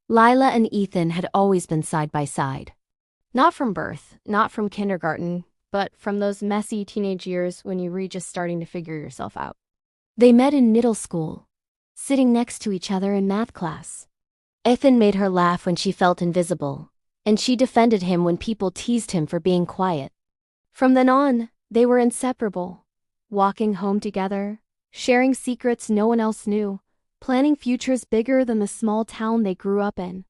Lila and Ethan had always been side by side. Not from birth, not from kindergarten, but from those messy teenage years when you were just starting to figure yourself out. They met in middle school, sitting next to each other in math class. Ethan made her laugh when she felt invisible, and she defended him when people teased him for being quiet. From then on, they were inseparable, walking home together, sharing secrets no one else knew, planning futures bigger than the small town they grew up in.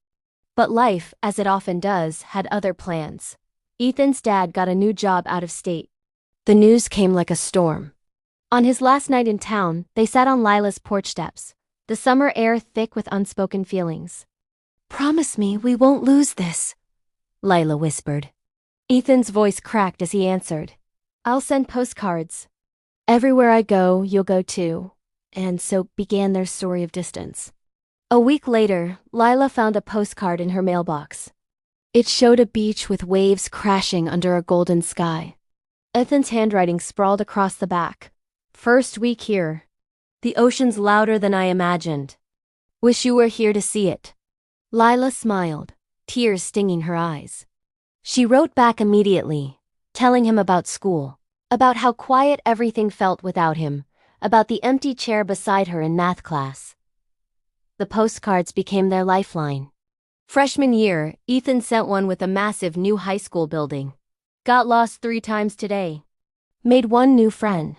But life, as it often does, had other plans. Ethan's dad got a new job out of state. The news came like a storm. On his last night in town, they sat on Lila's porch steps, the summer air thick with unspoken feelings. "Promise me we won't lose this," Lila whispered. Ethan's voice cracked as he answered, "I'll send postcards. Everywhere I go, you'll go too." And so began their story of distance. A week later, Lila found a postcard in her mailbox. It showed a beach with waves crashing under a golden sky. Ethan's handwriting sprawled across the back. "First week here. The ocean's louder than I imagined. Wish you were here to see it." Lila smiled, tears stinging her eyes. She wrote back immediately, telling him about school, about how quiet everything felt without him, about the empty chair beside her in math class. The postcards became their lifeline. Freshman year, Ethan sent one with a massive new high school building. "Got lost 3 times today. Made one new friend.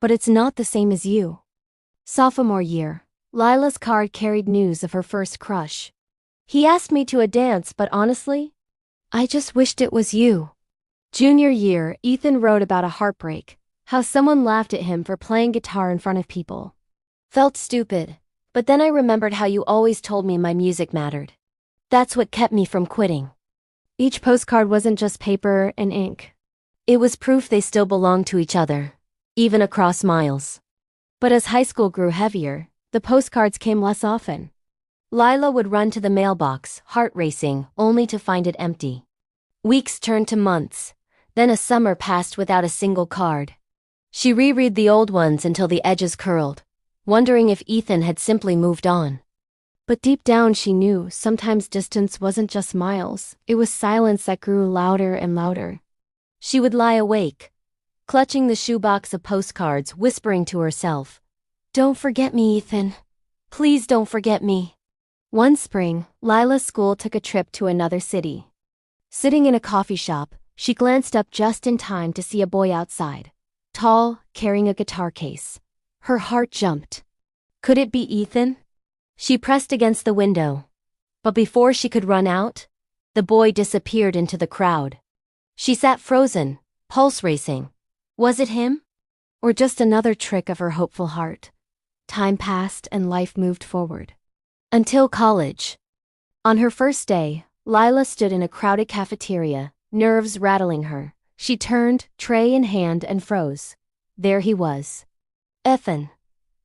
But it's not the same as you." Sophomore year, Lila's card carried news of her first crush. "He asked me to a dance, but honestly, I just wished it was you." Junior year, Ethan wrote about a heartbreak, how someone laughed at him for playing guitar in front of people. "Felt stupid, but then I remembered how you always told me my music mattered. That's what kept me from quitting." Each postcard wasn't just paper and ink. It was proof they still belonged to each other, even across miles. But as high school grew heavier, the postcards came less often. Lila would run to the mailbox, heart racing, only to find it empty. Weeks turned to months, then a summer passed without a single card. She reread the old ones until the edges curled, wondering if Ethan had simply moved on. But deep down she knew sometimes distance wasn't just miles, it was silence that grew louder and louder. She would lie awake, clutching the shoebox of postcards, whispering to herself, "Don't forget me, Ethan. Please don't forget me." One spring, Lila's school took a trip to another city. Sitting in a coffee shop, she glanced up just in time to see a boy outside, tall, carrying a guitar case. Her heart jumped. Could it be Ethan? She pressed against the window. But before she could run out, the boy disappeared into the crowd. She sat frozen, pulse racing. Was it him? Or just another trick of her hopeful heart? Time passed and life moved forward. Until college. On her first day, Lila stood in a crowded cafeteria, nerves rattling her. She turned, tray in hand, and froze. There he was. Ethan.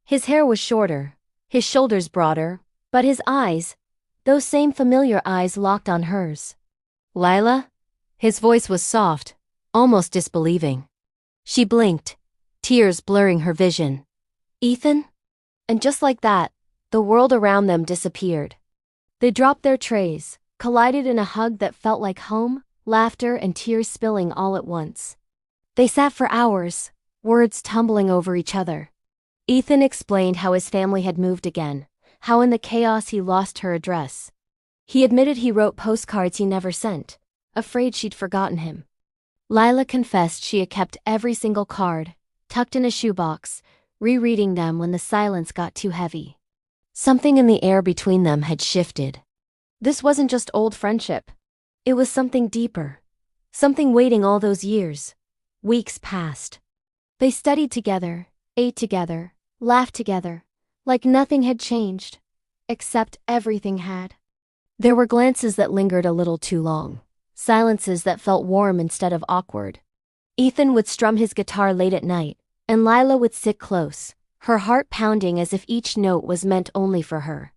His hair was shorter, his shoulders broader, but his eyes, those same familiar eyes, locked on hers. "Lila?" His voice was soft, almost disbelieving. She blinked, tears blurring her vision. "Ethan?" And just like that, the world around them disappeared. They dropped their trays, collided in a hug that felt like home, laughter and tears spilling all at once. They sat for hours, words tumbling over each other. Ethan explained how his family had moved again, how in the chaos he lost her address. He admitted he wrote postcards he never sent, afraid she'd forgotten him. Lila confessed she had kept every single card, tucked in a shoebox, rereading them when the silence got too heavy. Something in the air between them had shifted. This wasn't just old friendship. It was something deeper. Something waiting all those years. Weeks passed. They studied together, ate together, laughed together, like nothing had changed. Except everything had. There were glances that lingered a little too long. Silences that felt warm instead of awkward. Ethan would strum his guitar late at night, and Lila would sit close, her heart pounding as if each note was meant only for her.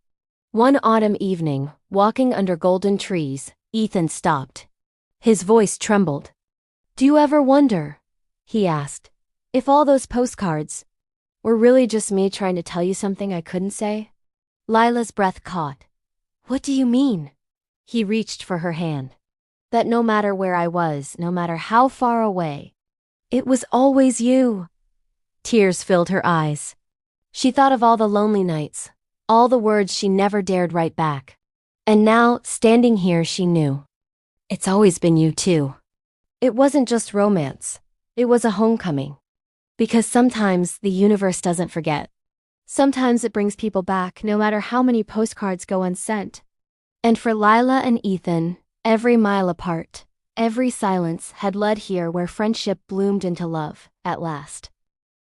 One autumn evening, walking under golden trees, Ethan stopped. His voice trembled. "Do you ever wonder," he asked, "if all those postcards were really just me trying to tell you something I couldn't say?" Lila's breath caught. What do you mean? He reached for her hand. That no matter where I was, no matter how far away, it was always you. Tears filled her eyes. She thought of all the lonely nights, all the words she never dared write back. And now, standing here, she knew. It's always been you too. It wasn't just romance. It was a homecoming. Because sometimes the universe doesn't forget. Sometimes it brings people back, no matter how many postcards go unsent. And for Lila and Ethan, every mile apart, every silence had led here where friendship bloomed into love, at last.